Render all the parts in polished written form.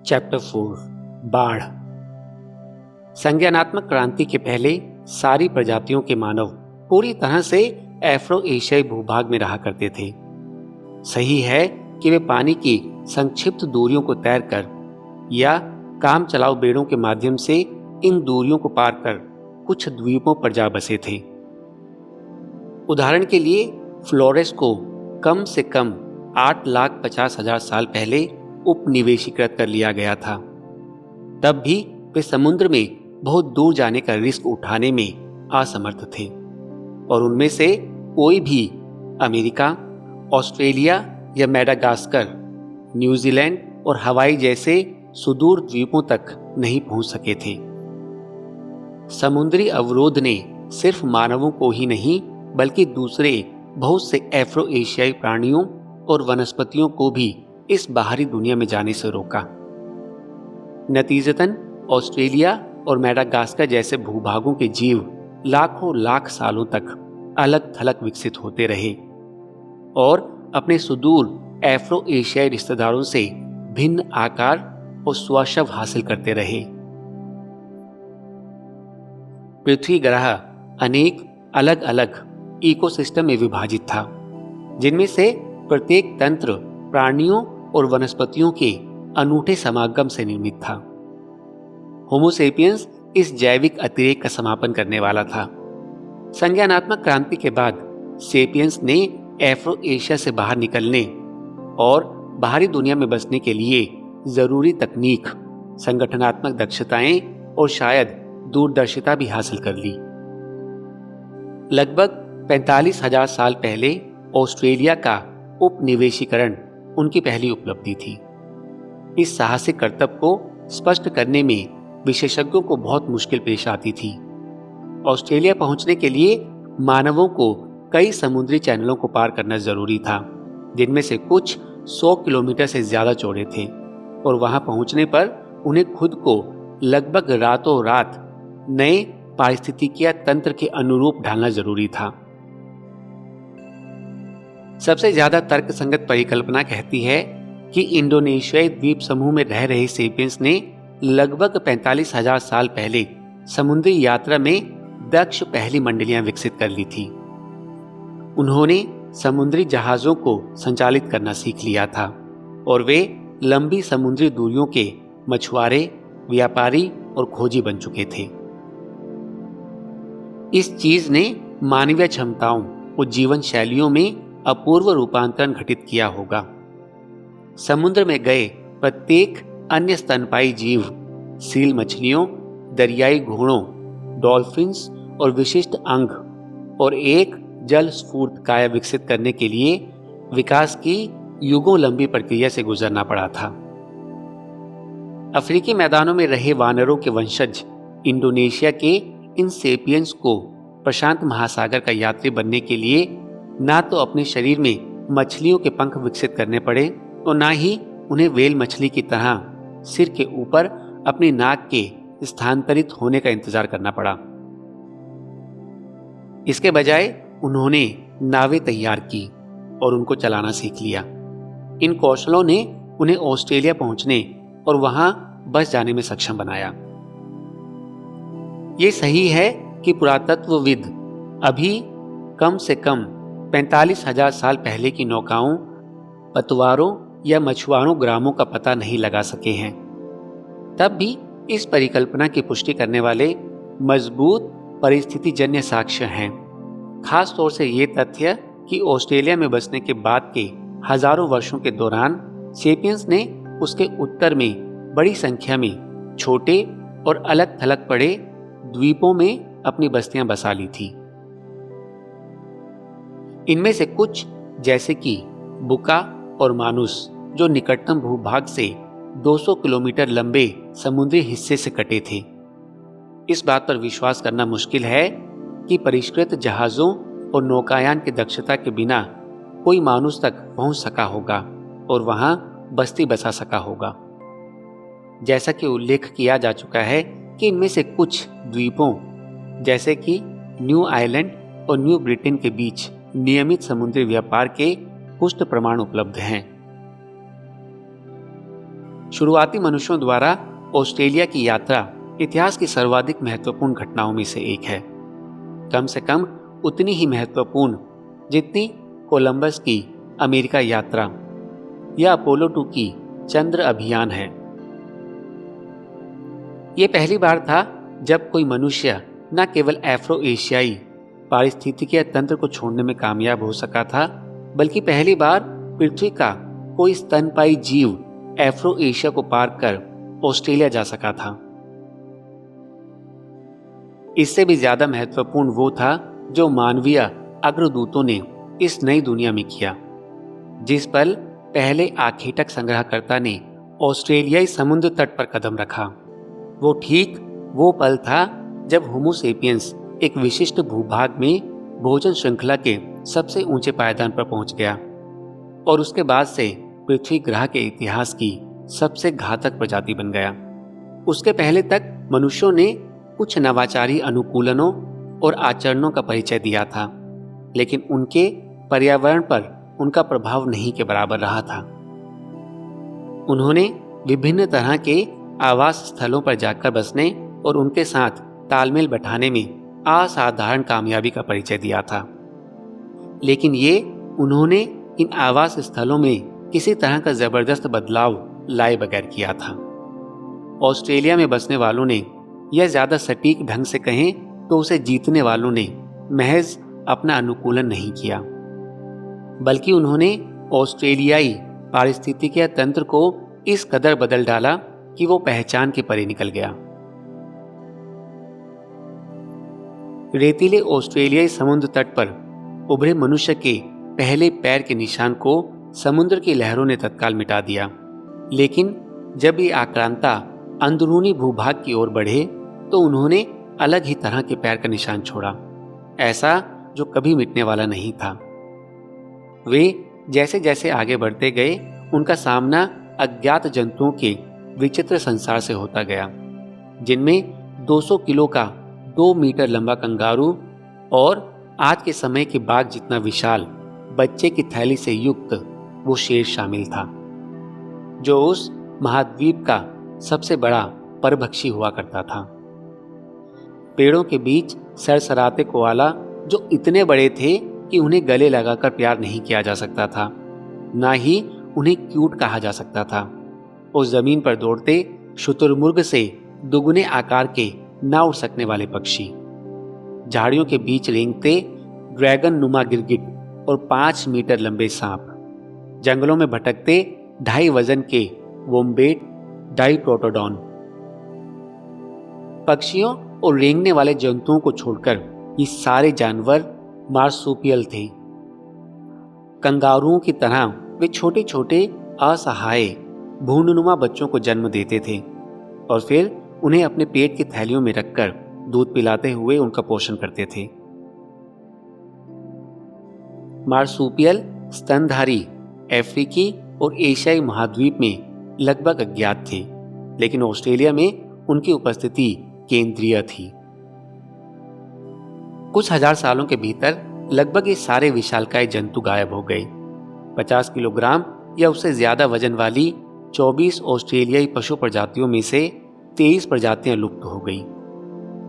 Chapter 4 बाढ़। संज्ञानात्मक क्रांति के पहले सारी प्रजातियों के मानव पूरी तरह से एफ्रो एशियाई भूभाग में रहा करते थे। सही है कि वे पानी की संक्षिप्त दूरियों को तैरकर या काम चलाऊ बेड़ों के माध्यम से इन दूरियों को पार कर कुछ द्वीपों पर जा बसे थे। उदाहरण के लिए फ्लोरेस को कम से कम 8,50,000 साल पहले उपनिवेशीकृत कर लिया गया था। तब भी वे समुद्र में बहुत दूर जाने का रिस्क उठाने में असमर्थ थे और उनमें से कोई भी अमेरिका, ऑस्ट्रेलिया या मेडागास्कर, न्यूजीलैंड और हवाई जैसे सुदूर द्वीपों तक नहीं पहुंच सके थे। समुद्री अवरोध ने सिर्फ मानवों को ही नहीं बल्कि दूसरे बहुत से एफ्रो एशियाई प्राणियों और वनस्पतियों को भी इस बाहरी दुनिया में जाने से रोका। नतीजतन ऑस्ट्रेलिया और मेडागास्कर जैसे भूभागों के जीव लाखों लाख सालों तक अलग थलग विकसित होते रहे और अपने सुदूर एफ्रो एशियाई रिश्तेदारों से भिन्न आकार और स्वशव हासिल करते रहे। पृथ्वी ग्रह अनेक अलग अलग इकोसिस्टम में विभाजित था, जिनमें से प्रत्येक तंत्र प्राणियों और वनस्पतियों के अनूठे समागम से निर्मित था। होमो सेपियंस इस जैविक अतिरेक का समापन करने वाला था। संज्ञानात्मक क्रांति के बाद सेपियंस ने एफ्रो एशिया से बाहर निकलने और बाहरी दुनिया में बसने के लिए जरूरी तकनीक, संगठनात्मक दक्षताएं और शायद दूरदर्शिता भी हासिल कर ली। लगभग 45,000 साल पहले ऑस्ट्रेलिया का उपनिवेशीकरण उनकी पहली उपलब्धि थी। इस साहसिक कर्तव्य को स्पष्ट करने में विशेषज्ञों को बहुत मुश्किल पेश आती थी। ऑस्ट्रेलिया पहुंचने के लिए मानवों को कई समुद्री चैनलों को पार करना जरूरी था, जिनमें से कुछ 100 किलोमीटर से ज्यादा चौड़े थे और वहां पहुंचने पर उन्हें खुद को लगभग रातों रात नए पारिस्थितिकीय तंत्र के अनुरूप ढालना जरूरी था। सबसे ज्यादा तर्कसंगत परिकल्पना कहती है कि इंडोनेशियाई द्वीप समूह में रह रहे सेपियंस ने लगभग 45,000 साल पहले समुद्री यात्रा में दक्ष पहली मंडलियां विकसित कर ली थी। उन्होंने समुद्री जहाजों को संचालित करना सीख लिया था और वे लंबी समुद्री दूरियों के मछुआरे, व्यापारी और खोजी बन चुके थे। इस चीज ने मानवीय क्षमताओं और जीवन शैलियों में अपूर्व रूपांतरण घटित किया होगा। समुद्र में गए प्रत्येक अन्य स्तनपायी जीव, सील मछलियों, दरियाई घोड़ों, डॉल्फिन्स और विशिष्ट अंग और एक जल स्फूर्त काया विकसित करने के लिए विकास की युगों लंबी प्रक्रिया से गुजरना पड़ा था। अफ्रीकी मैदानों में रहे वानरों के वंशज इंडोनेशिया के इन सेपियंस को प्रशांत महासागर का यात्री बनने के लिए ना तो अपने शरीर में मछलियों के पंख विकसित करने पड़े और ना ही उन्हें व्हेल मछली की तरह सिर के ऊपर अपनी नाक के स्थानांतरित होने का इंतजार करना पड़ा। इसके बजाय उन्होंने नावें तैयार की और उनको चलाना सीख लिया। इन कौशलों ने उन्हें ऑस्ट्रेलिया पहुंचने और वहां बस जाने में सक्षम बनाया। ये सही है कि पुरातत्वविद अभी कम से कम 45,000 साल पहले की नौकाओं, पतवारों या मछुआरों ग्रामों का पता नहीं लगा सके हैं। तब भी इस परिकल्पना की पुष्टि करने वाले मजबूत परिस्थितिजन्य साक्ष्य हैं। खास तौर से ये तथ्य कि ऑस्ट्रेलिया में बसने के बाद के हजारों वर्षों के दौरान सेपियंस ने उसके उत्तर में बड़ी संख्या में छोटे और अलग थलग पड़े द्वीपों में अपनी बस्तियां बसा ली थी। इनमें से कुछ जैसे कि बुका और मानुस, जो निकटतम भूभाग से 200 किलोमीटर लंबे समुद्री हिस्से से कटे थे। इस बात पर विश्वास करना मुश्किल है कि परिष्कृत जहाजों और नौकायान की दक्षता के बिना कोई मानुस तक पहुंच सका होगा और वहां बस्ती बसा सका होगा। जैसा कि उल्लेख किया जा चुका है कि इनमें से कुछ द्वीपों जैसे कि न्यू आइलैंड और न्यू ब्रिटेन के बीच नियमित समुद्री व्यापार के पुष्ट प्रमाण उपलब्ध हैं। शुरुआती मनुष्यों द्वारा ऑस्ट्रेलिया की यात्रा इतिहास की सर्वाधिक महत्वपूर्ण घटनाओं में से एक है। कम से कम उतनी ही महत्वपूर्ण जितनी कोलंबस की अमेरिका यात्रा या अपोलो 2 की चंद्र अभियान है। यह पहली बार था जब कोई मनुष्य न केवल एफ्रो एशियाई पारिस्थितिकीय तंत्र को छोड़ने में कामयाब हो सका था, बल्कि पहली बार पृथ्वी का कोई स्तनपायी जीव एफ्रो एशिया को पार कर ऑस्ट्रेलिया जा सका था। इससे भी ज्यादा महत्वपूर्ण वो था जो मानवीय अग्रदूतों ने इस नई दुनिया में किया, जिस पल पहले आखेटक संग्रहकर्ता ने ऑस्ट्रेलियाई समुद्र तट पर कदम रखा। वो ठीक वो पल था जब होमो सेपियंस एक विशिष्ट भूभाग में भोजन श्रृंखला के सबसे ऊंचे पायदान पर पहुंच गया और उसके बाद से पृथ्वी ग्रह के इतिहास की सबसे घातक प्रजाति बन गया। उसके पहले तक मनुष्यों ने कुछ नवाचारी अनुकूलनों और आचरणों का परिचय दिया था, लेकिन उनके पर्यावरण पर उनका प्रभाव नहीं के बराबर रहा था। उन्होंने विभिन्न तरह के आवास स्थलों पर जाकर बसने और उनके साथ तालमेल बैठाने में असाधारण कामयाबी का परिचय दिया था, लेकिन उन्होंने इन आवास स्थलों में किसी तरह का जबरदस्त बदलाव लाए बगैर किया था। ऑस्ट्रेलिया में बसने वालों ने, या ज्यादा सटीक ढंग से कहें तो उसे जीतने वालों ने, महज अपना अनुकूलन नहीं किया, बल्कि उन्होंने ऑस्ट्रेलियाई पारिस्थितिकीय तंत्र को इस कदर बदल डाला कि वो पहचान के परे निकल गया। रेतीले ऑस्ट्रेलियाई समुद्र तट पर उभरे मनुष्य के पहले पैर के निशान को समुद्र की लहरों ने तत्काल मिटा दिया, लेकिन जब ये आक्रांता अंदरूनी भूभाग की ओर बढ़े तो उन्होंने अलग ही तरह के पैर का निशान छोड़ा, ऐसा जो कभी मिटने वाला नहीं था। वे जैसे जैसे आगे बढ़ते गए, उनका सामना अज्ञात जंतुओं के विचित्र संसार से होता गया, जिनमें 200 किलो का 2 मीटर लंबा कंगारू और आज के समय के बाघ जितना विशाल बच्चे की थैली से युक्त वो शेर शामिल था, जो उस महाद्वीप का सबसे बड़ा परभक्षी हुआ करता था। पेड़ों के बीच सरसराते कोआला जो इतने बड़े थे कि उन्हें गले लगाकर प्यार नहीं किया जा सकता था, ना ही उन्हें क्यूट कहा जा सकता था। उस जमीन पर दौड़ते शुतुरमुर्ग से दुगने आकार के ना उड़ सकने वाले पक्षी, झाड़ियों के बीच रेंगते ड्रैगन नुमा गिरगिट और 5 मीटर लंबे सांप, जंगलों में भटकते 2.5 वजन के वोम्बेट डाइप्रोटोडॉन। पक्षियों और रेंगने वाले जंतुओं को छोड़कर ये सारे जानवर मार्सुपियल थे। कंगारुओं की तरह वे छोटे छोटे असहाय भूननुमा बच्चों को जन्म देते थे और फिर उन्हें अपने पेट की थैलियों में रखकर दूध पिलाते हुए उनका पोषण करते थे। मार्सुपियल स्तनधारी अफ्रीकी और एशियाई महाद्वीप में लगभग अज्ञात थे, लेकिन ऑस्ट्रेलिया में उनकी उपस्थिति केंद्रीय थी। कुछ हजार सालों के भीतर लगभग ये सारे विशालकाय जंतु गायब हो गए। 50 किलोग्राम या उससे ज्यादा वजन वाली 24 ऑस्ट्रेलियाई पशु प्रजातियों में से 23 प्रजातियां लुप्त हो गई।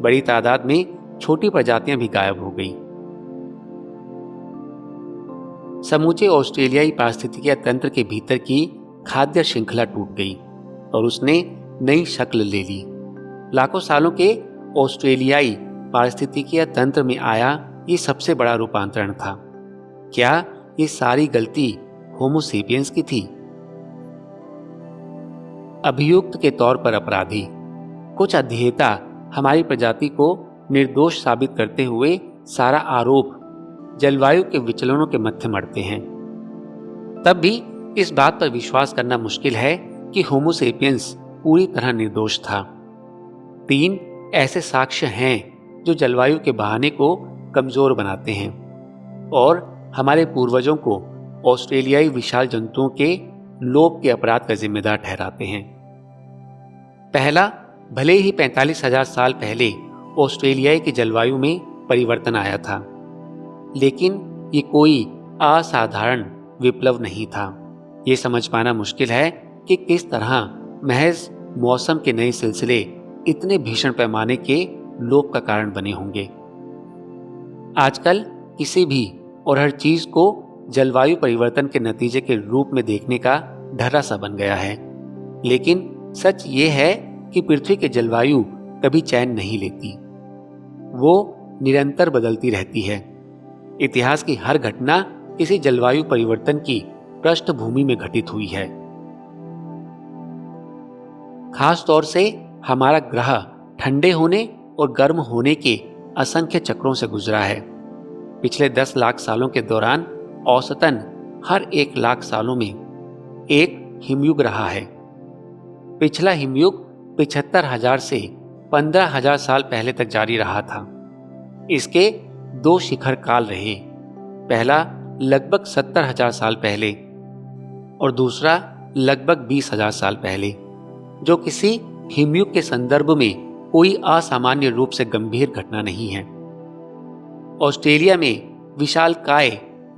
बड़ी तादाद में छोटी प्रजातियां भी गायब हो गई। समूचे ऑस्ट्रेलियाई पारिस्थितिकीय तंत्र के भीतर की खाद्य श्रृंखला टूट गई और उसने नई शक्ल ले ली। लाखों सालों के ऑस्ट्रेलियाई पारिस्थितिकीय तंत्र में आया ये सबसे बड़ा रूपांतरण था। क्या ये सारी गलती होमो सेपियंस की थी? अभियुक्त के तौर पर अपराधी कुछ अध्येता हमारी प्रजाति को निर्दोष साबित करते हुए सारा आरोप जलवायु के विचलनों के मत्थे मढ़ते हैं। तब भी इस बात पर विश्वास करना मुश्किल है कि होमो सेपियंस पूरी तरह निर्दोष था। 3 ऐसे साक्ष्य हैं जो जलवायु के बहाने को कमजोर बनाते हैं और हमारे पूर्वजों को ऑस्ट्रेलियाई विशाल जंतुओं के लोप के अपराध का जिम्मेदार ठहराते हैं। पहला, भले ही 45,000 साल पहले ऑस्ट्रेलियाई की जलवायु में परिवर्तन आया था, लेकिन ये कोई असाधारण विप्लव नहीं था। ये समझ पाना मुश्किल है कि किस तरह महज मौसम के नए सिलसिले इतने भीषण पैमाने के लोप का कारण बने होंगे। आजकल किसी भी और हर चीज को जलवायु परिवर्तन के नतीजे के रूप में देखने का ढर्रा सा बन गया है। लेकिन सच ये है कि पृथ्वी की जलवायु कभी चैन नहीं लेती, वो निरंतर बदलती रहती है। इतिहास की हर घटना किसी जलवायु परिवर्तन की पृष्ठभूमि में घटित हुई है। खास तौर से हमारा ग्रह ठंडे होने और गर्म होने के असंख्य चक्रों से गुजरा है। पिछले 10 लाख सालों के दौरान औसतन हर 1 लाख सालों में एक हिमयुग रहा है। पिछला हिमयुग 75,000 से 15,000 साल पहले तक जारी रहा था। इसके 2 शिखर काल रहे, पहला लगभग 70,000 साल पहले और दूसरा लगभग 20,000 साल पहले, जो किसी हिमयुग के संदर्भ में कोई असामान्य रूप से गंभीर घटना नहीं है। ऑस्ट्रेलिया में विशालकाय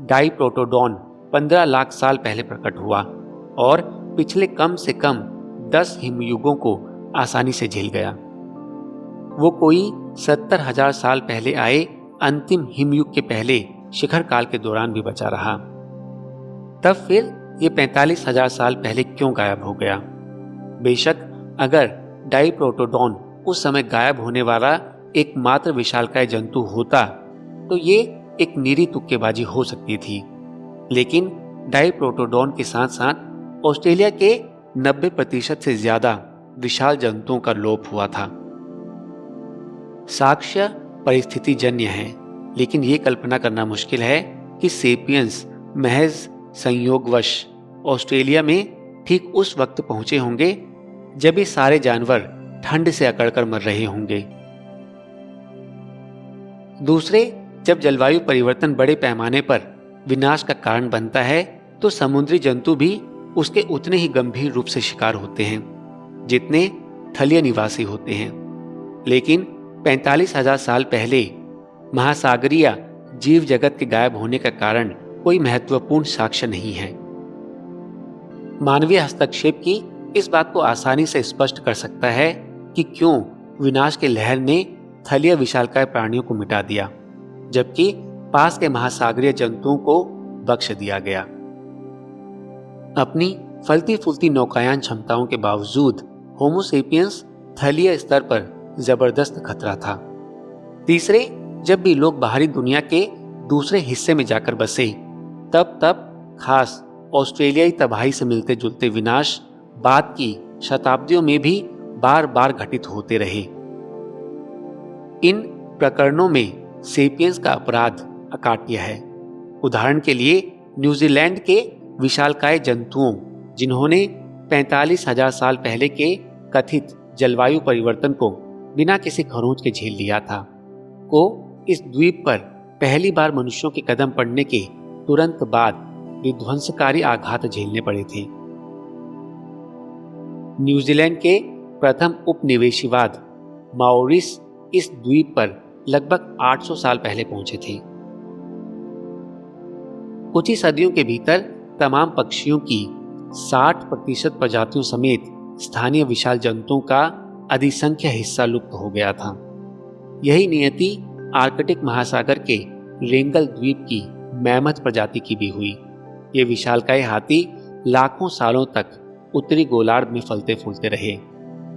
डाइप्रोटोडॉन 15 लाख साल पहले प्रकट हुआ और पिछले कम से कम 10 हिमयुगों को आसानी से झेल गया। वो कोई 70,000 साल पहले आए अंतिम हिमयुग के पहले शिखर काल के दौरान भी बचा रहा। तब फिर ये 45,000 साल पहले क्यों गायब हो गया? बेशक अगर डाइप्रोटोडॉन उस समय गायब होने वाला एकमात्र विशालकाय जंतु होता तो ये एक निरी तुक्केबाजी हो सकती थी, लेकिन डाइप्रोटोडॉन के साथ साथ ऑस्ट्रेलिया के 90% से ज्यादा विशाल जंतुओं का लोप हुआ था। साक्ष्य परिस्थितिजन्य है, लेकिन ये कल्पना करना मुश्किल है कि सेपियंस महज संयोगवश ऑस्ट्रेलिया में ठीक उस वक्त पहुंचे होंगे जब ये सारे जानवर ठंड से अकड़कर मर रहे होंगे। दूसरे, जब जलवायु परिवर्तन बड़े पैमाने पर विनाश का कारण बनता है तो समुद्री जंतु भी उसके उतने ही गंभीर रूप से शिकार होते हैं जितने थलीय निवासी होते हैं। लेकिन 45,000 साल पहले महासागरीय जीव जगत के गायब होने का कारण कोई महत्वपूर्ण साक्ष्य नहीं है। मानवीय हस्तक्षेप की इस बात को आसानी से स्पष्ट कर सकता है कि क्यों विनाश की लहर ने थलीय विशालकाय प्राणियों को मिटा दिया, जबकि पास के महासागरीय जंतुओं को बख्श दिया गया। अपनी फलती फूलती नौकायान क्षमताओं के बावजूद होमोसेपियंस थलीय स्तर पर जबरदस्त खतरा था। तीसरे, जब भी लोग बाहरी दुनिया के दूसरे हिस्से में जाकर बसे, तब खास ऑस्ट्रेलियाई तबाही से मिलते जुलते विनाश बाद की शताब्दियों में भी बार बार घटित होते रहे। इन प्रकरणों में सेपियंस का अपराध अकाट्य है। उदाहरण के लिए न्यूजीलैंड के विशालकाय जंतुओं, जिन्होंने 45,000 साल पहले के कथित जलवायु परिवर्तन को बिना किसी खरोंच के झेल लिया था, को इस द्वीप पर पहली बार मनुष्यों के कदम पड़ने के तुरंत बाद विध्वंसकारी आघात झेलने पड़े थे। न्यूजीलैंड के प्रथम उपनिवेशीवाद माओरिस इस द्वीप पर लगभग 800 साल पहले पहुंचे थे। कुछ ही सदियों के भीतर तमाम पक्षियों की 60% प्रजातियों समेत स्थानीय विशाल जंतुओं का अधिसंख्य हिस्सा लुप्त हो गया था। यही नियति आर्कटिक महासागर के रेंगल द्वीप की मैमथ प्रजाति की भी हुई। ये विशालकाय हाथी लाखों सालों तक उत्तरी गोलार्ध में फलते फूलते रहे,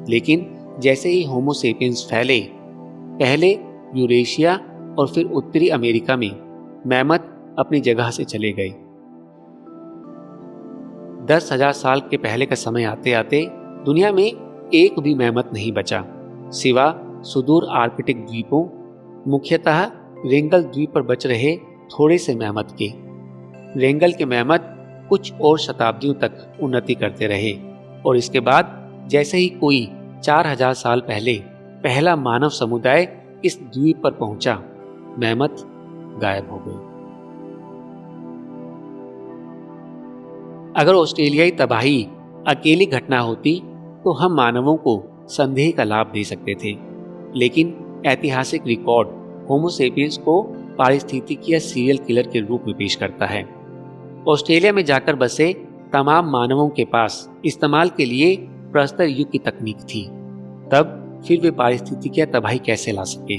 लेकिन जैसे ही होमोसेपियंस फैले, पहले यूरेशिया और फिर उत्तरी अमेरिका में, मैमथ अपनी जगह से चले गए। 10,000 साल के पहले का समय आते आते दुनिया में एक भी मैमथ नहीं बचा, सिवा सुदूर आर्कटिक द्वीपों, मुख्यतः रेंगल द्वीप पर बच रहे थोड़े से मैमथ के। रेंगल के मैमथ कुछ और शताब्दियों तक उन्नति करते रहे और इसके बाद जैसे ही कोई 4,000 साल पहले पहला मानव समुदाय इस द्वीप पर पहुंचा, मैमथ गायब हो गए। अगर ऑस्ट्रेलियाई तबाही अकेली घटना होती तो हम मानवों को संदेह का लाभ दे सकते थे, लेकिन ऐतिहासिक रिकॉर्ड होमोसेपियंस को पारिस्थितिकीय सीरियल किलर के रूप में पेश करता है। ऑस्ट्रेलिया में जाकर बसे तमाम मानवों के पास इस्तेमाल के लिए प्रस्तर युग की तकनीक थी, तब फिर वे पारिस्थितिकीय तबाही कैसे ला सके?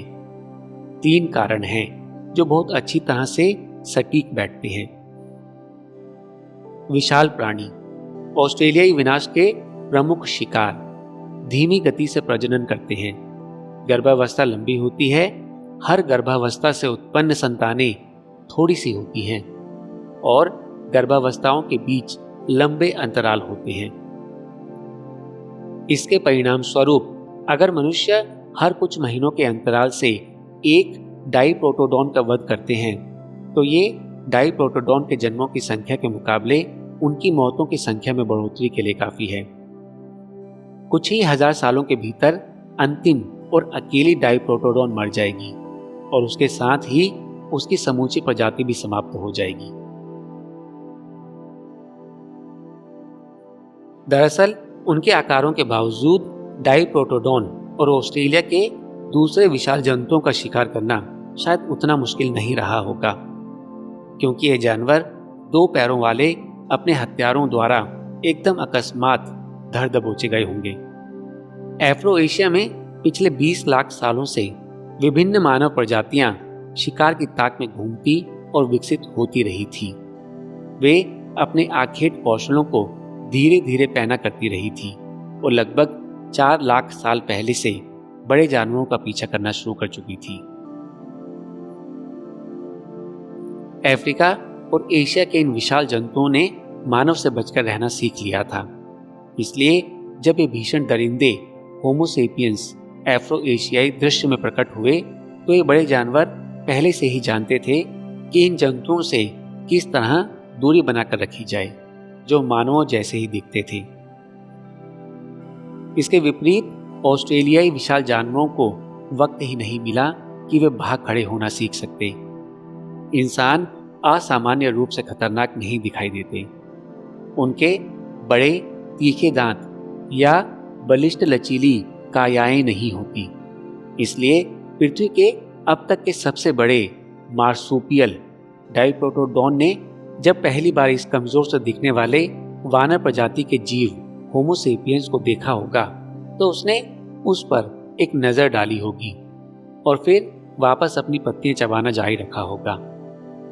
3 कारण हैं जो बहुत अच्छी तरह से सटीक बैठते हैं। विशाल प्राणी। ऑस्ट्रेलियाई विनाश के प्रमुख शिकार धीमी गति से प्रजनन करते हैं। गर्भावस्था लंबी होती है। हर गर्भावस्था से उत्पन्न संतानें थोड़ी सी होती हैं और गर्भावस्थाओं के बीच लंबे अंतराल होते हैं। इसके परिणाम स्वरूप अगर मनुष्य हर कुछ महीनों के अंतराल से एक डाइप्रोटोडॉन का वध करते हैं तो ये डाइप्रोटोडॉन के जन्मों की संख्या के मुकाबले उनकी मौतों की संख्या में बढ़ोतरी के लिए काफी है। कुछ ही हजार सालों के भीतर अंतिम और अकेली डाइप्रोटोडॉन मर जाएगी और उसके साथ ही उसकी समूची प्रजाति भी समाप्त हो जाएगी। दरअसल उनके आकारों के बावजूद डाइप्रोटोडॉन और ऑस्ट्रेलिया के दूसरे विशाल जंतुओं का शिकार करना शायद उतना मुश्किल नहीं रहा होगा, क्योंकि ये जानवर 2 पैरों वाले अपने हथियारों द्वारा एकदम अकस्मात धर दबोचे गए होंगे। एफ्रो एशिया में पिछले 20 लाख सालों से विभिन्न मानव प्रजातियां शिकार की ताक में घूमती और विकसित होती रही थी। वे अपने आखेट कौशलों को धीरे धीरे पैना करती रही थी और लगभग 4 लाख साल पहले से बड़े जानवरों का पीछा करना शुरू कर चुकी थी। अफ्रीका और एशिया के इन विशाल जंतुओं ने मानव से बचकर रहना सीख लिया था। इसलिए जब ये भीषण दरिंदे होमो सेपियंस एफ्रो एशियाई दृश्य में प्रकट हुए तो ये बड़े जानवर पहले से ही जानते थे कि इन जंतुओं से किस तरह दूरी बनाकर रखी जाए जो मानवों जैसे ही दिखते थे। इसके विपरीत ऑस्ट्रेलियाई विशाल जानवरों को वक्त ही नहीं मिला कि वे भाग खड़े होना सीख सकते। इंसान असामान्य रूप से खतरनाक नहीं दिखाई देते। उनके बड़े तीखे दांत या बलिष्ठ लचीली कायाएं नहीं होती। इसलिए पृथ्वी के अब तक के सबसे बड़े मार्सुपियल डाइप्रोटोडॉन ने जब पहली बार इस कमजोर से दिखने वाले वानर प्रजाति के जीव होमो सेपियंस को देखा होगा तो उसने उस पर एक नजर डाली होगी और फिर वापस अपनी पत्तियां चबाना जारी रखा होगा।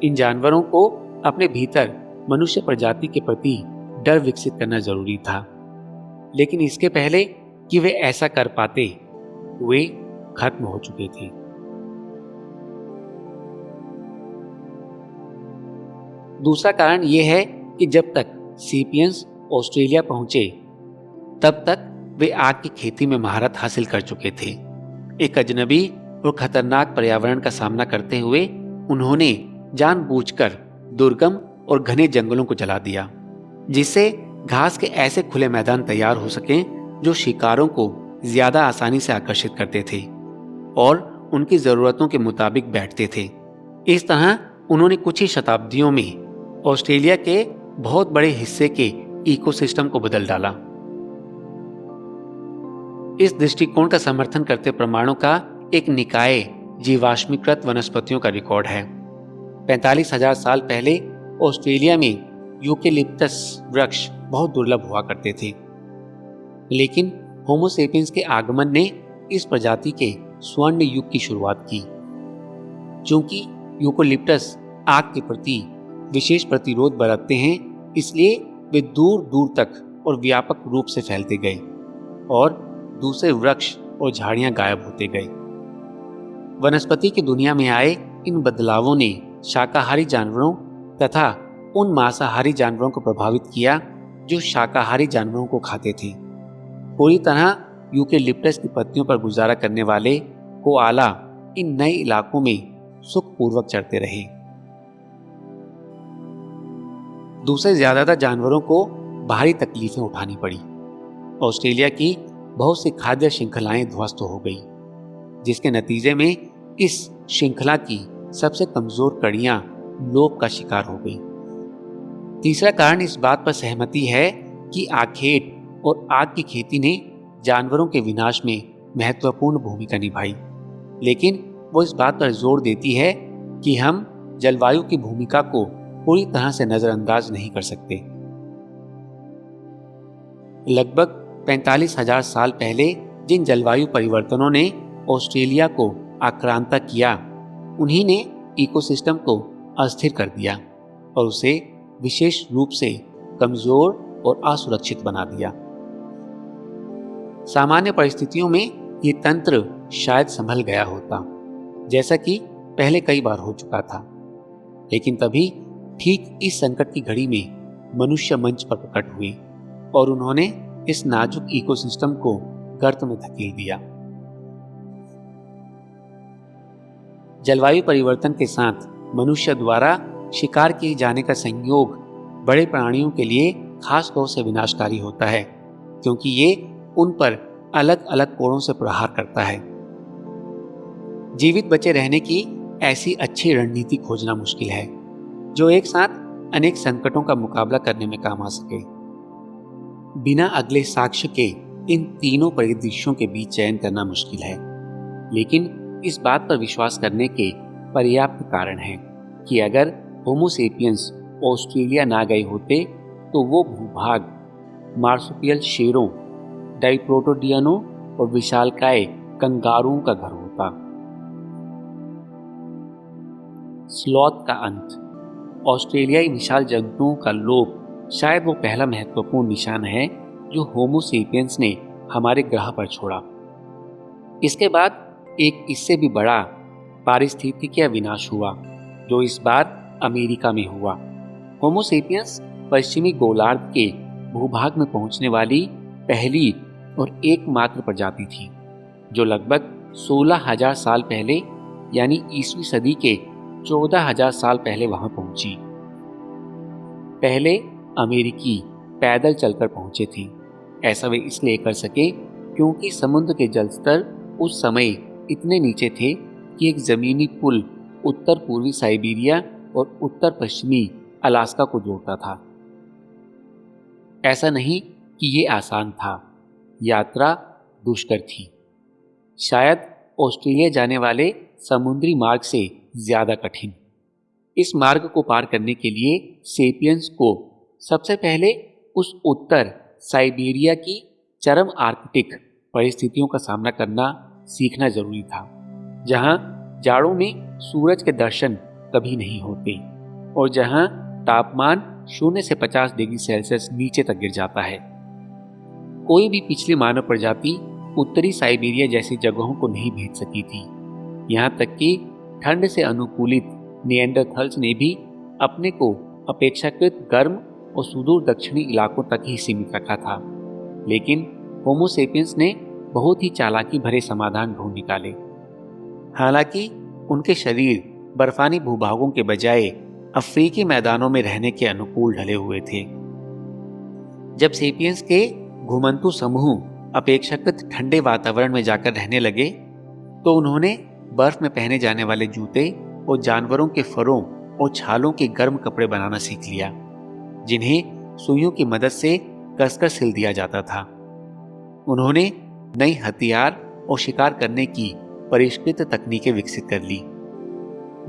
इन जानवरों को अपने भीतर मनुष्य प्रजाति के प्रति डर विकसित करना जरूरी था, लेकिन इसके पहले कि वे ऐसा कर पाते वे खत्म हो चुके थे। दूसरा कारण यह है कि जब तक सीपियंस ऑस्ट्रेलिया पहुंचे तब तक वे आग की खेती में महारत हासिल कर चुके थे। एक अजनबी और खतरनाक पर्यावरण का सामना करते हुए उन्होंने जानबूझकर दुर्गम और घने जंगलों को जला दिया, जिससे घास के ऐसे खुले मैदान तैयार हो सकें जो शिकारों को ज्यादा आसानी से आकर्षित करते थे और उनकी जरूरतों के मुताबिक बैठते थे। इस तरह उन्होंने कुछ ही शताब्दियों में ऑस्ट्रेलिया के बहुत बड़े हिस्से के इकोसिस्टम को बदल डाला। इस दृष्टिकोण का समर्थन करते प्रमाणों का एक निकाय जीवाश्मीकृत वनस्पतियों का रिकॉर्ड है। 45,000 साल पहले ऑस्ट्रेलिया में यूकेलिप्टस वृक्ष बहुत दुर्लभ हुआ करते थे, लेकिन होमो सेपियंस के आगमन ने इस प्रजाति के स्वर्ण युग की शुरुआत की। चूंकि यूकेलिप्टस आग के प्रति विशेष प्रतिरोध बरतते हैं, इसलिए वे दूर दूर तक और व्यापक रूप से फैलते गए और दूसरे वृक्ष और झाड़ियां गायब होते गए। वनस्पति की दुनिया में आए इन बदलावों ने शाकाहारी जानवरों तथा उन मांसाहारी जानवरों को प्रभावित किया जो शाकाहारी जानवरों को खाते थे। पूरी तरह यूकेलिप्टस की पत्तियों पर गुजारा करने वाले कोआला इन नए इलाकों में सुखपूर्वक चरते रहे। दूसरे ज्यादातर जानवरों को भारी तकलीफें उठानी पड़ी। ऑस्ट्रेलिया की बहुत सी खाद्य श्रृंखलाएं ध्वस्त हो गई, जिसके नतीजे में इस श्रृंखला की सबसे कमजोर कड़ियां लोप का शिकार हो गई। तीसरा कारण इस बात पर सहमति है कि आखेट और आग की खेती ने जानवरों के विनाश में महत्वपूर्ण भूमिका निभाई, लेकिन वो इस बात पर जोर देती है कि हम जलवायु की भूमिका को पूरी तरह से नजरअंदाज नहीं कर सकते। लगभग 45,000 साल पहले जिन जलवायु परिवर्तनों ने ऑस्ट्रेलिया को आक्रांता किया, उन्हीं ने इकोसिस्टम को अस्थिर कर दिया और उसे विशेष रूप से कमजोर और असुरक्षित बना दिया। सामान्य परिस्थितियों में ये तंत्र शायद संभल गया होता, जैसा कि पहले कई बार हो चुका था, लेकिन तभी ठीक इस संकट की घड़ी में मनुष्य मंच पर प्रकट हुए और उन्होंने इस नाजुक इकोसिस्टम को गर्त में धकेल दिया। जलवायु परिवर्तन के साथ मनुष्य द्वारा शिकार किए जाने का संयोग बड़े प्राणियों के लिए खास तौर से विनाशकारी होता है, क्योंकि ये उन पर अलग अलग कोणों से प्रहार करता है। जीवित बचे रहने की ऐसी अच्छी रणनीति खोजना मुश्किल है जो एक साथ अनेक संकटों का मुकाबला करने में काम आ सके। बिना अगले साक्ष्य के इन तीनों परिदृश्यों के बीच चयन करना मुश्किल है, लेकिन इस बात पर विश्वास करने के पर्याप्त कारण हैं कि अगर होमो सेपियंस ऑस्ट्रेलिया ना गए होते तो वो भूभाग मार्सुपियल शेरों, डाइप्रोटोडियनों और विशालकाय कंगारुओं का घर होता। स्लॉथ का अंत। ऑस्ट्रेलियाई विशाल जंतुओं का लोप शायद वो पहला महत्वपूर्ण निशान है जो होमो सेपियंस ने हमारे ग्रह पर छोड़ा। इसके बाद एक इससे भी बड़ा पारिस्थितिकीय विनाश हुआ, जो इस बार अमेरिका में हुआ। होमो सेपियंस पश्चिमी गोलार्ध के भूभाग में पहुंचने वाली पहली और एकमात्र प्रजाति थी जो लगभग 16,000 साल पहले यानी ईसवी सदी के 14,000 साल पहले वहां पहुंची। पहले अमेरिकी पैदल चलकर पहुंचे थे। ऐसा वे इसलिए कर सके क्योंकि समुद्र के जलस्तर उस समय इतने नीचे थे कि एक जमीनी पुल उत्तर पूर्वी साइबेरिया और उत्तर पश्चिमी अलास्का को जोड़ता था। ऐसा नहीं कि ये आसान था, यात्रा दुष्कर थी, शायद ऑस्ट्रेलिया जाने वाले समुद्री मार्ग से ज्यादा कठिन। इस मार्ग को पार करने के लिए सेपियंस को सबसे पहले उस उत्तर साइबेरिया की चरम आर्कटिक परिस्थितियों का सामना करना सीखना जरूरी था, जहां जाड़ों में सूरज के दर्शन कभी नहीं होते और जहां तापमान 0 से 50 डिग्री सेल्सियस नीचे तक गिर जाता है। कोई भी पिछली मानव प्रजाति उत्तरी साइबेरिया जैसी जगहों को नहीं भेज सकी थी। यहां तक कि ठंड से अनुकूलित निएंडरथल्स ने भी अपने को अपेक्षाकृत गर्म और सुदूर दक्षिणी इलाकों तक ही सीमित रखा था, लेकिन होमो सेपियंस ने बहुत ही चालाकी भरे समाधान ढूंढ निकाले। हालांकि उनके शरीर बर्फानी भूभागों के बजाय अफ्रीकी मैदानों में रहने के अनुकूल ढले हुए थे। जब सेपियंस के घुमंतु समूह अपेक्षाकृत ठंडे वातावरण में जाकर रहने लगे तो उन्होंने बर्फ में पहने जाने वाले जूते और जानवरों के फरों और छालों के गर्म कपड़े बनाना सीख लिया, जिन्हें सुइयों की मदद से कसकर सिल दिया जाता था। उन्होंने नई हथियार और शिकार करने की परिष्कृत तकनीकें विकसित कर ली,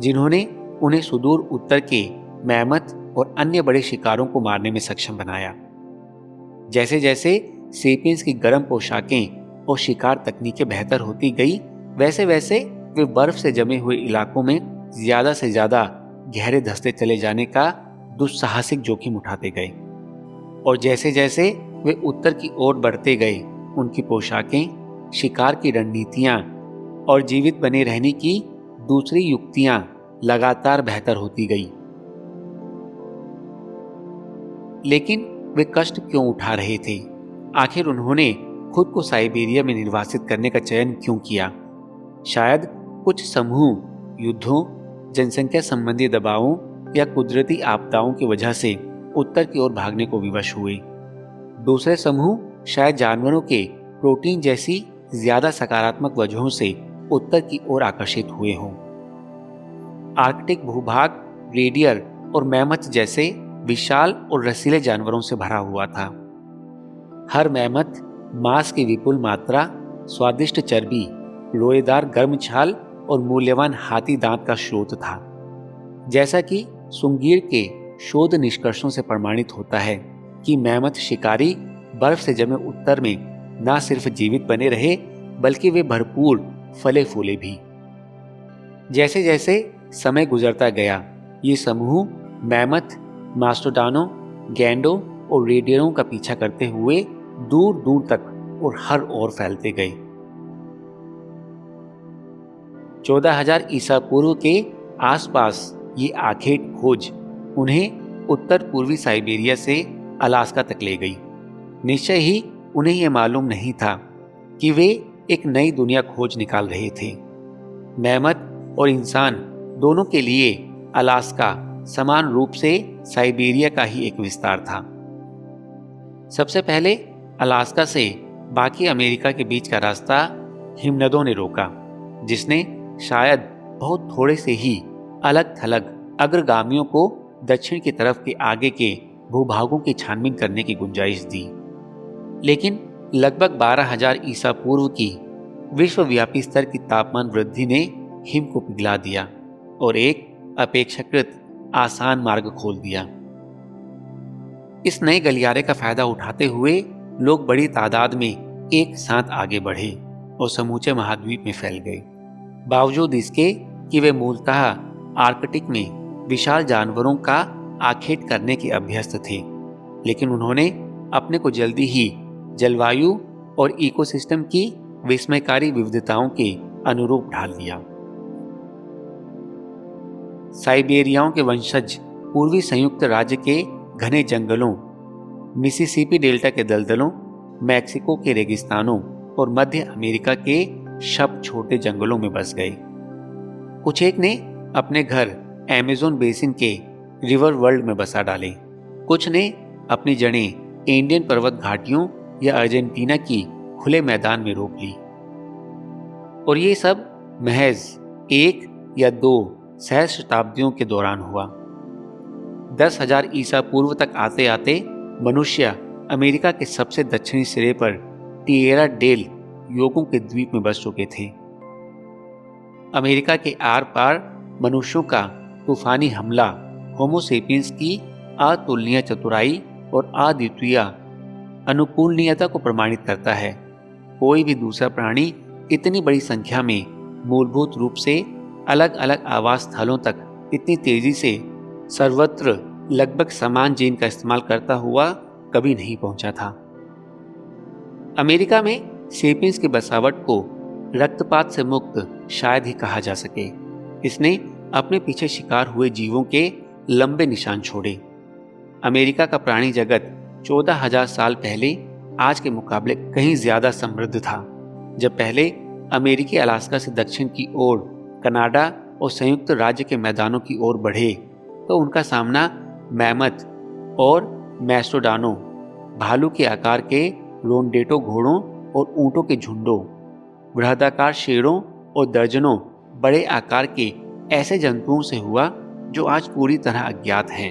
जिन्होंने उन्हें सुदूर उत्तर के मैमथ और अन्य बड़े शिकारों को मारने में सक्षम बनाया। जैसे जैसे सेपियंस की गर्म पोशाकें और शिकार तकनीकें बेहतर होती गई, वैसे वैसे वे बर्फ से जमे हुए इलाकों में ज्यादा से ज्यादा गहरे धंसते चले जाने का दुस्साहसिक जोखिम उठाते गए। और जैसे जैसे वे उत्तर की ओर बढ़ते गए, उनकी पोशाकें, शिकार की रणनीतियां और जीवित बने रहने की दूसरी युक्तियां लगातार बेहतर होती गई। लेकिन वे कष्ट क्यों उठा रहे थे? आखिर उन्होंने खुद को साइबेरिया में निर्वासित करने का चयन क्यों किया? शायद कुछ समूह युद्धों, जनसंख्या संबंधी दबावों या कुदरती आपदाओं की वजह से उत्तर की ओर भागने को विवश हुए। दूसरे समूह शायद जानवरों के प्रोटीन जैसी ज्यादा सकारात्मक वजहों से उत्तर की ओर आकर्षित हुए हों। आर्कटिक भूभाग रेडियर और मैमथ जैसे विशाल और रसीले जानवरों से भरा हुआ था। हर मैमथ मांस की विपुल मात्रा, स्वादिष्ट चर्बी, लोएदार गर्म छाल और मूल्यवान हाथी दांत का स्रोत था। जैसा कि सुंगीर के शोध निष्कर्षों से प्रमाणित होता है कि मैमथ शिकारी बर्फ से जमे उत्तर में न सिर्फ जीवित बने रहे बल्कि वे भरपूर फले फूले भी। जैसे जैसे समय गुजरता गया ये समूह मैमथ, मास्टोडानो, गैंडो और रेडियरों का पीछा करते हुए दूर दूर तक और हर ओर फैलते गए। 14,000 ईसा पूर्व के आसपास ये आखेट खोज उन्हें उत्तर पूर्वी साइबेरिया से अलास्का तक ले गई। निश्चय ही उन्हें यह मालूम नहीं था कि वे एक नई दुनिया खोज निकाल रहे थे। मैमथ और इंसान दोनों के लिए अलास्का समान रूप से साइबेरिया का ही एक विस्तार था। सबसे पहले अलास्का से बाकी अमेरिका के बीच का रास्ता हिमनदों ने रोका, जिसने शायद बहुत थोड़े से ही अलग थलग अग्रगामियों को दक्षिण की तरफ के आगे के भूभागों की छानबीन करने की गुंजाइश दी। लेकिन लगभग 12,000 ईसा पूर्व की विश्वव्यापी स्तर की तापमान वृद्धि ने हिम को पिघला दिया और एक अपेक्षाकृत आसान मार्ग खोल दिया। इस नए गलियारे का फायदा उठाते हुए लोग बड़ी तादाद में एक साथ आगे बढ़े और समूचे महाद्वीप में फैल गए। बावजूद इसके कि वे मूलतः आर्कटिक में विशाल जानवरों का आखेट करने के अभ्यस्त थे, लेकिन उन्होंने अपने को जल्दी ही जलवायु और इकोसिस्टम की विस्मयकारी विविधताओं के अनुरूप ढाल लिया। साइबेरियाओं के वंशज पूर्वी संयुक्त राज्य के घने जंगलों, मिसिसिपी डेल्टा के दलदलों, मैक्सिको के रेगिस्तानों और मध्य अमेरिका के शब छोटे जंगलों में बस गए। कुछ एक ने अपने घर अमेज़न बेसिन के रिवर वर्ल्ड में बसा डाले, कुछ ने अपनी जड़ें इंडियन पर्वत घाटियों या अर्जेंटीना की खुले मैदान में रोक ली। और ये सब महज 1 या 2 सहस्राब्दियों के दौरान हुआ। 10,000 ईसा पूर्व तक आते आते मनुष्य अमेरिका के सबसे दक्षिणी सिरे पर टिएरा डेल योगों के द्वीप में बस चुके थे। अमेरिका के आर पार मनुष्यों का तूफानी हमला होमो सेपियंस की अतुलनीय चतुराई और अद्वितीय अनुकूलनीयता को प्रमाणित करता है। कोई भी दूसरा प्राणी इतनी बड़ी संख्या में मूलभूत रूप से अलग अलग आवास स्थलों तक इतनी तेजी से सर्वत्र लगभग समान जीन का इस्तेमाल करता हुआ कभी नहीं पहुंचा था। अमेरिका में सेपियंस की बसावट को रक्तपात से मुक्त शायद ही कहा जा सके। इसने अपने पीछे शिकार हुए जीवों के लंबे निशान छोड़े। अमेरिका का प्राणी जगत 14,000 साल पहले आज के मुकाबले कहीं ज्यादा समृद्ध था। जब पहले अमेरिकी अलास्का से दक्षिण की ओर कनाडा और संयुक्त राज्य के मैदानों की ओर बढ़े तो उनका सामना मैमथ और मैस्टोडानो, भालू के आकार के रोंडेटो घोड़ों और ऊंटों के झुंडों, बृहदाकार शेरों और दर्जनों बड़े आकार के ऐसे जंतुओं से हुआ जो आज पूरी तरह अज्ञात हैं।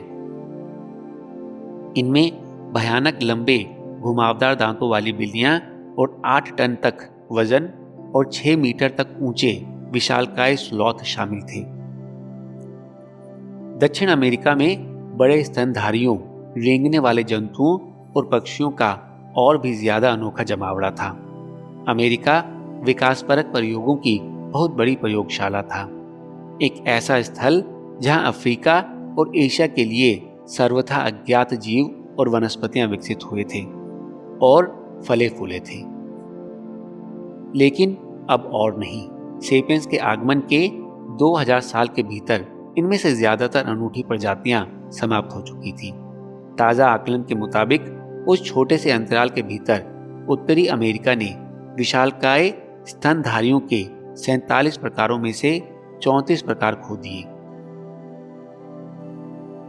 इनमें भयानक लंबे घुमावदार दांतों वाली बिल्लियां और 8 टन तक वजन और 6 मीटर तक ऊंचे विशालकाय स्लॉथ शामिल थे। दक्षिण अमेरिका में बड़े स्तनधारियों, रेंगने वाले जंतुओं और पक्षियों का और भी ज्यादा अनोखा जमावड़ा था। अमेरिका विकासपरक प्रयोगों की बहुत बड़ी प्रयोगशाला था, एक ऐसा स्थल जहां अफ्रीका और एशिया के लिए सर्वथा अज्ञात जीव और वनस्पतियां विकसित हुए थे और फले फूले थे। लेकिन अब और नहीं। सेपियंस के आगमन के 2000 साल के भीतर इनमें से ज्यादातर अनूठी प्रजातियां समाप्त हो चुकी थी। ताजा आकलन के मुताबिक उस छोटे से अंतराल के भीतर उत्तरी अमेरिका ने विशालकाय स्तनधारियों के 47 प्रकारों में से 34 प्रकार खो दिए।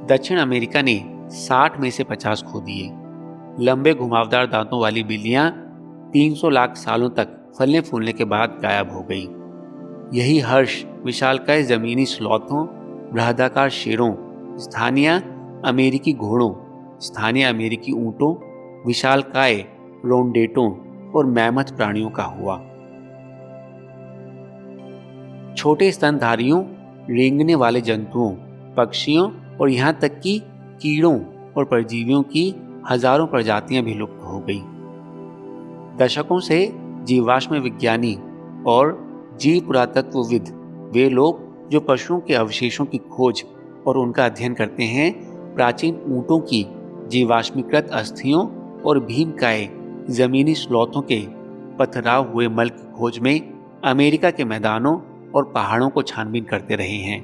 दक्षिण अमेरिका ने 60 में से 50 खो दिए। लंबे घुमावदार दांतों वाली बिल्लियां 300 लाख सालों तक फलने फूलने के बाद गायब हो गई। यही हर्ष विशालकाय जमीनी स्लॉथों, बृहदाकार शेरों, स्थानीय अमेरिकी घोड़ों, स्थानीय अमेरिकी ऊंटों, विशालकाय रोंडेटों और मैमथ प्राणियों का हुआ। छोटे स्तनधारियों, रेंगने वाले जंतुओं, पक्षियों और यहां तक कि कीड़ों और परजीवियों की हजारों प्रजातियां भी लुप्त हो गई। दशकों से जीवाश्म विज्ञानी और जीव पुरातत्वविद, वे लोग जो पशुओं के अवशेषों की खोज और उनका अध्ययन करते हैं, प्राचीन ऊंटों की जीवाश्मीकृत अस्थियों और भीमकाय जमीनी स्लॉथों के पथराव हुए मल की खोज में अमेरिका के मैदानों और पहाड़ों को छानबीन करते रहे हैं।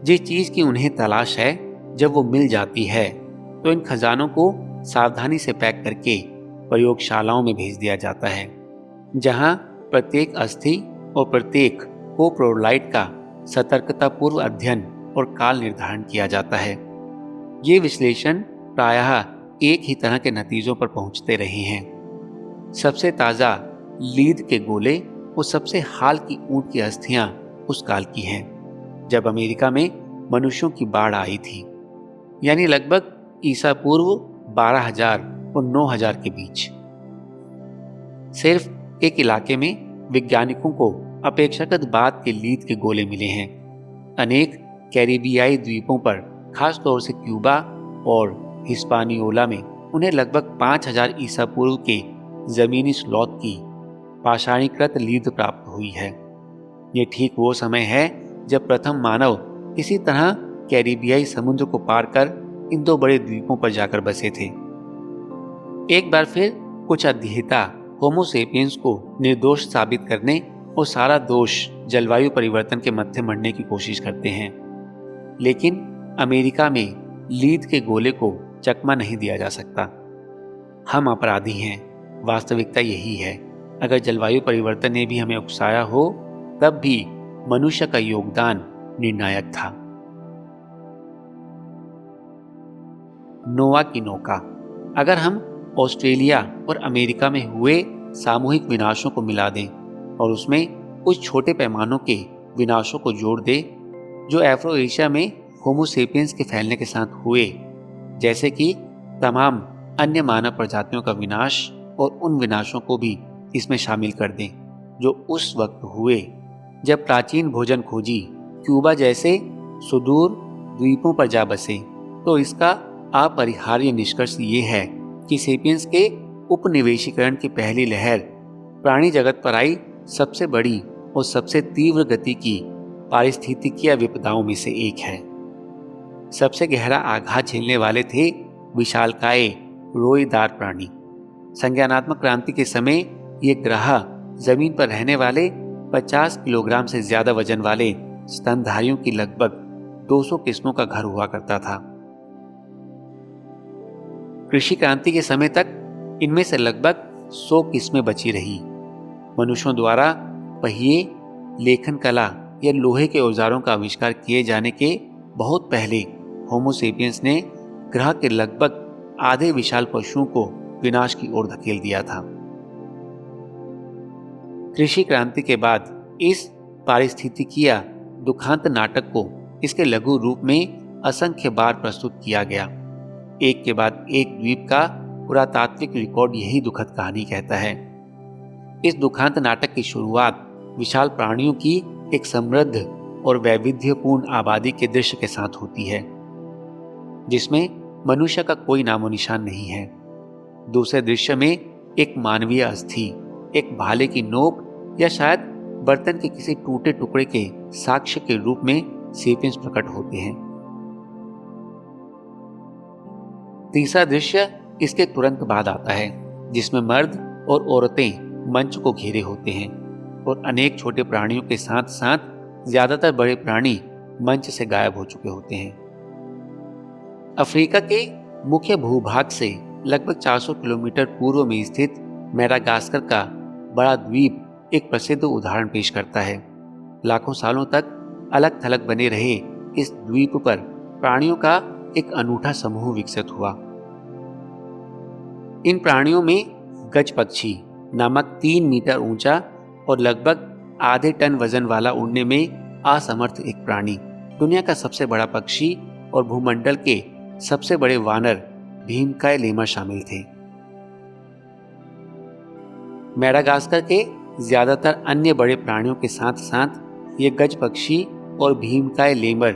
जिस चीज की उन्हें तलाश है, जब वो मिल जाती है तो इन खजानों को सावधानी से पैक करके प्रयोगशालाओं में भेज दिया जाता है, जहां प्रत्येक अस्थि और प्रत्येक कोप्रोलाइट का सतर्कतापूर्व अध्ययन और काल निर्धारण किया जाता है। ये विश्लेषण प्रायः एक ही तरह के नतीजों पर पहुंचते रहे हैं। सबसे ताजा लीद के गोले और सबसे हाल की ऊंट की अस्थियां उस काल की हैं, जब अमेरिका में मनुष्यों की बाढ़ आई थी, यानी लगभग ईसा पूर्व 12,000 और 9,000 के बीच। सिर्फ एक इलाके में वैज्ञानिकों को अपेक्षाकृत बाद के लीद के गोले मिले हैं। अनेक कैरिबियाई द्वीपों पर, खास तौर से क्यूबा और हिस्पानियोला में, उन्हें लगभग 5,000 ईसा पूर्व के जमीनी स्लॉथ की पाषाणीकृत लीद प्राप्त हुई है। ये ठीक वो समय है जब प्रथम मानव किसी तरह कैरिबियाई समुद्र को पार कर इन दो बड़े द्वीपों पर जाकर बसे थे। एक बार फिर कुछ अध्येता होमो सेपियंस को निर्दोष साबित करने और सारा दोष जलवायु परिवर्तन के मत्थे मढ़ने की कोशिश करते हैं, लेकिन अमेरिका में लीद के गोले को चकमा नहीं दिया जा सकता। हम अपराधी हैं, वास्तविकता यही है। अगर जलवायु परिवर्तन ने भी हमें उकसाया हो, तब भी मनुष्य का योगदान निर्णायक था। नोआ की नौका। अगर हम ऑस्ट्रेलिया और अमेरिका में हुए सामूहिक विनाशों को मिला दें और उसमें कुछ छोटे पैमानों के विनाशों को जोड़ दें जो अफ्रो एशिया में होमो सेपियंस के फैलने के साथ हुए, जैसे कि तमाम अन्य मानव प्रजातियों का विनाश, और उन विनाशों को भी इसमें शामिल कर दें जो उस वक्त हुए जब प्राचीन भोजन खोजी क्यूबा जैसे सुदूर द्वीपों पर जा बसे, तो इसका अपरिहार्य निष्कर्ष ये है कि सेपियंस के उपनिवेशीकरण की पहली लहर प्राणी जगत पर आई सबसे बड़ी और सबसे तीव्र गति की पारिस्थितिकीय विपदाओं में से एक है। सबसे गहरा आघात झेलने वाले थे विशालकाय रोएदार प्राणी। संज्ञानात्मक क्रांति के समय ये ग्रह जमीन पर रहने वाले 50 किलोग्राम से ज्यादा वजन वाले स्तनधारियों की लगभग 200 किस्मों का घर हुआ करता था। कृषि क्रांति के समय तक इनमें से लगभग 100 किस्में बची रही। मनुष्यों द्वारा पहिए, लेखन कला या लोहे के औजारों का आविष्कार किए जाने के बहुत पहले होमो सेपियंस ने ग्रह के लगभग आधे विशाल पशुओं को विनाश की ओर धकेल दिया था। कृषि क्रांति के बाद इस पारिस्थितिकीय दुखांत नाटक को इसके लघु रूप में असंख्य बार प्रस्तुत किया गया। एक के बाद एक द्वीप का पुरातात्विक रिकॉर्ड यही दुखद कहानी कहता है। इस दुखांत नाटक की शुरुआत विशाल प्राणियों की एक समृद्ध और वैविध्यपूर्ण आबादी के दृश्य के साथ होती है, जिसमें मनुष्य का कोई नामो निशान नहीं है। दूसरे दृश्य में एक मानवीय अस्थि, एक भाले की नोक या शायद बर्तन के किसी टूटे टुकड़े के साक्ष्य के रूप में सेपियंस प्रकट होते हैं। तीसरा दृश्य इसके तुरंत बाद आता है, जिसमें मर्द और औरतें मंच को घेरे होते हैं और अनेक छोटे प्राणियों के साथ साथ ज्यादातर बड़े प्राणी मंच से गायब हो चुके होते हैं। अफ्रीका के मुख्य भूभाग से लगभग 400 किलोमीटर पूर्व में स्थित मेडागास्कर का बड़ा द्वीप एक प्रसिद्ध उदाहरण पेश करता है। लाखों सालों तक अलग थलग बने रहे इस द्वीप पर प्राणियों का एक अनूठा समूह विकसित हुआ। इन प्राणियों में गज पक्षी नामक 3 मीटर ऊंचा और लगभग आधे टन वजन वाला उड़ने में असमर्थ एक प्राणी, दुनिया का सबसे बड़ा पक्षी और भूमंडल के सबसे बड़े वानर भीमकाय लेमर शामिल थे। मेडागास्कर के ज्यादातर अन्य बड़े प्राणियों के साथ साथ ये गज पक्षी और भीमकाय लेमर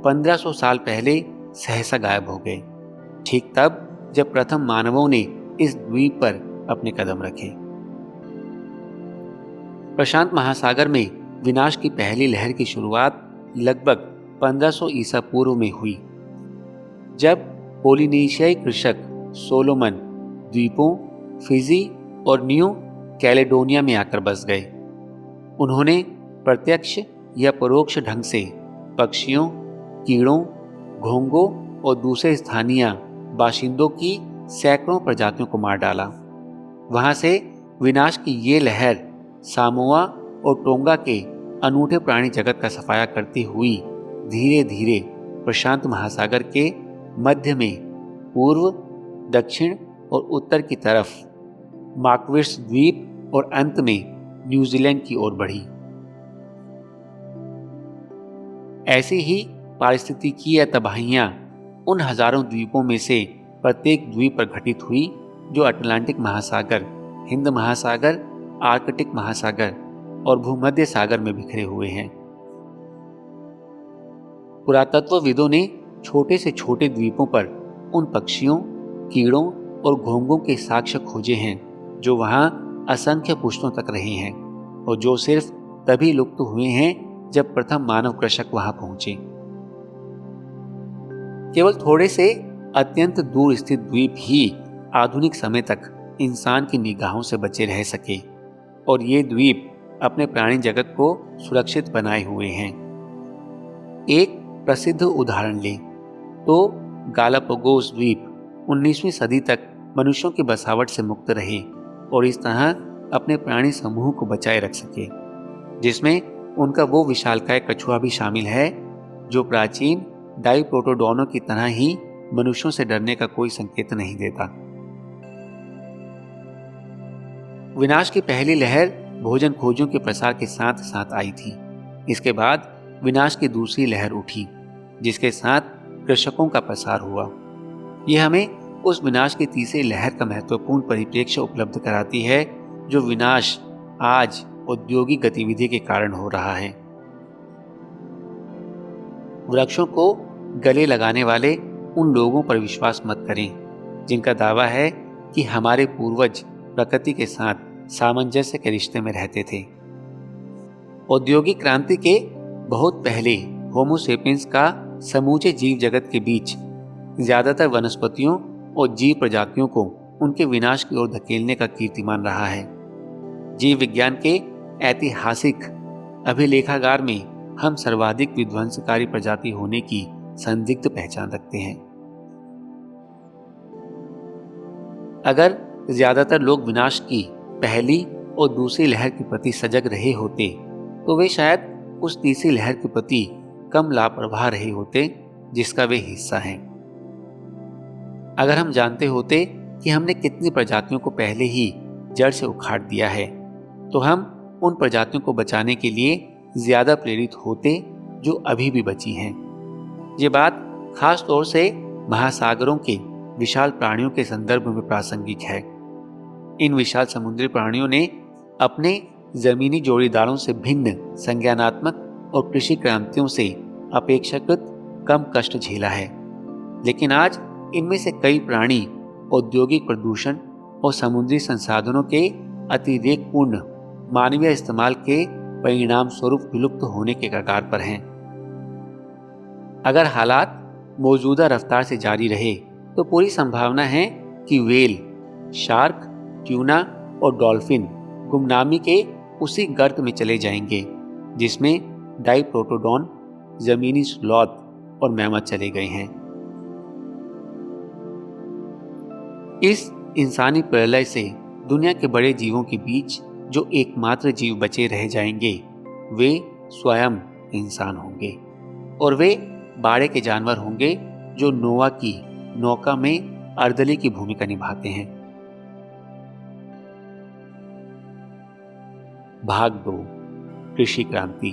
1500 साल पहले सहसा गायब हो गए, ठीक तब जब प्रथम मानवों ने इस द्वीप पर अपने कदम रखे। प्रशांत महासागर में विनाश की पहली लहर की शुरुआत लगभग 1500 ईसा पूर्व में हुई, जब पोलिनेशियाई कृषक सोलोमन द्वीपों, फिजी और न्यू कैलेडोनिया में आकर बस गए। उन्होंने प्रत्यक्ष या परोक्ष ढंग से पक्षियों, कीड़ों, घोंघों और दूसरे स्थानीय बाशिंदों की सैकड़ों प्रजातियों को मार डाला। वहां से विनाश की ये लहर सामोआ और टोंगा के अनूठे प्राणी जगत का सफाया करती हुई धीरे धीरे प्रशांत महासागर के मध्य में पूर्व, दक्षिण और उत्तर की तरफ मार्क्वेस द्वीप और अंत में न्यूजीलैंड की ओर बढ़ी। ऐसी ही पारिस्थितिकीय तबाहियां उन हजारों द्वीपों में से प्रत्येक द्वीप पर घटित हुई जो अटलांटिक महासागर, हिंद महासागर, आर्कटिक महासागर और भूमध्य सागर में बिखरे हुए हैं। पुरातत्वविदों ने छोटे से छोटे द्वीपों पर उन पक्षियों, कीड़ों और घोंघों के साक्ष्य खोजे हैं जो वहां असंख्य पुश्तों तक रहे हैं और जो सिर्फ तभी लुप्त हुए हैं जब प्रथम मानव कृषक वहां पहुंचे। केवल थोड़े से अत्यंत दूर स्थित द्वीप ही आधुनिक समय तक इंसान की निगाहों से बचे रह सके और ये द्वीप अपने प्राणी जगत को सुरक्षित बनाए हुए हैं। एक प्रसिद्ध उदाहरण लें तो गालापागोस द्वीप 19वीं सदी तक मनुष्यों की बसावट से मुक्त रहे और इस तरह अपने प्राणी समूह को बचाए रख सके, जिसमें उनका वो विशालकाय कछुआ भी शामिल है जो प्राचीन डाइप्रोटोडोनों की तरह ही मनुष्यों से डरने का कोई संकेत नहीं देता। विनाश की पहली लहर भोजन खोजों के प्रसार के साथ साथ आई थी। इसके बाद विनाश की दूसरी लहर उठी, जिसके साथ कृषकों का प्रसार हुआ। यह हमें उस विनाश की तीसरी लहर का महत्वपूर्ण परिप्रेक्ष्य उपलब्ध कराती है जो विनाश आज औद्योगिक गतिविधि के कारण हो रहा है। वृक्षों को गले लगाने वाले उन लोगों पर विश्वास मत करें जिनका दावा है कि हमारे पूर्वज प्रकृति के साथ सामंजस्य के रिश्ते में रहते थे। औद्योगिक क्रांति के बहुत पहले होमो सेपियंस का समूचे जीव जगत के बीच ज्यादातर वनस्पतियों और जीव प्रजातियों को उनके विनाश की ओर धकेलने का कीर्तिमान रहा है। जीव विज्ञान के ऐतिहासिक अभिलेखागार में हम सर्वाधिक विध्वंसकारी प्रजाति होने की संदिग्ध पहचान रखते हैं। अगर ज्यादातर लोग विनाश की पहली और दूसरी लहर के प्रति सजग रहे होते तो वे शायद उस तीसरी लहर के प्रति कम लापरवाह रहे होते जिसका वे हिस्सा हैं। अगर हम जानते होते कि हमने कितनी प्रजातियों को पहले ही जड़ से उखाड़ दिया है तो हम उन प्रजातियों को बचाने के लिए ज्यादा प्रेरित होते जो अभी भी बची हैं। ये बात खास तौर से महासागरों के विशाल प्राणियों के संदर्भ में प्रासंगिक है। इन विशाल समुद्री प्राणियों ने अपने जमीनी जोड़ीदारों से भिन्न संज्ञानात्मक और कृषि क्रांतियों से अपेक्षाकृत कम कष्ट झेला है, लेकिन आज इनमें से कई प्राणी औद्योगिक प्रदूषण और समुद्री संसाधनों के अतिरेकपूर्ण मानवीय इस्तेमाल के परिणाम स्वरूप विलुप्त होने के कगार पर हैं। अगर हालात मौजूदा रफ्तार से जारी रहे तो पूरी संभावना है कि व्हेल, शार्क, ट्यूना और डॉल्फिन गुमनामी के उसी गर्त में चले जाएंगे जिसमें डाइप्रोटोडॉन, जमीनी स्लॉथ और मैमथ चले गए हैं। इस इंसानी प्रलय से दुनिया के बड़े जीवों के बीच जो एकमात्र जीव बचे रह जाएंगे वे स्वयं इंसान होंगे और वे बाड़े के जानवर होंगे जो नोआ की नौका में अर्दली की भूमिका निभाते हैं। भाग 2 कृषि क्रांति।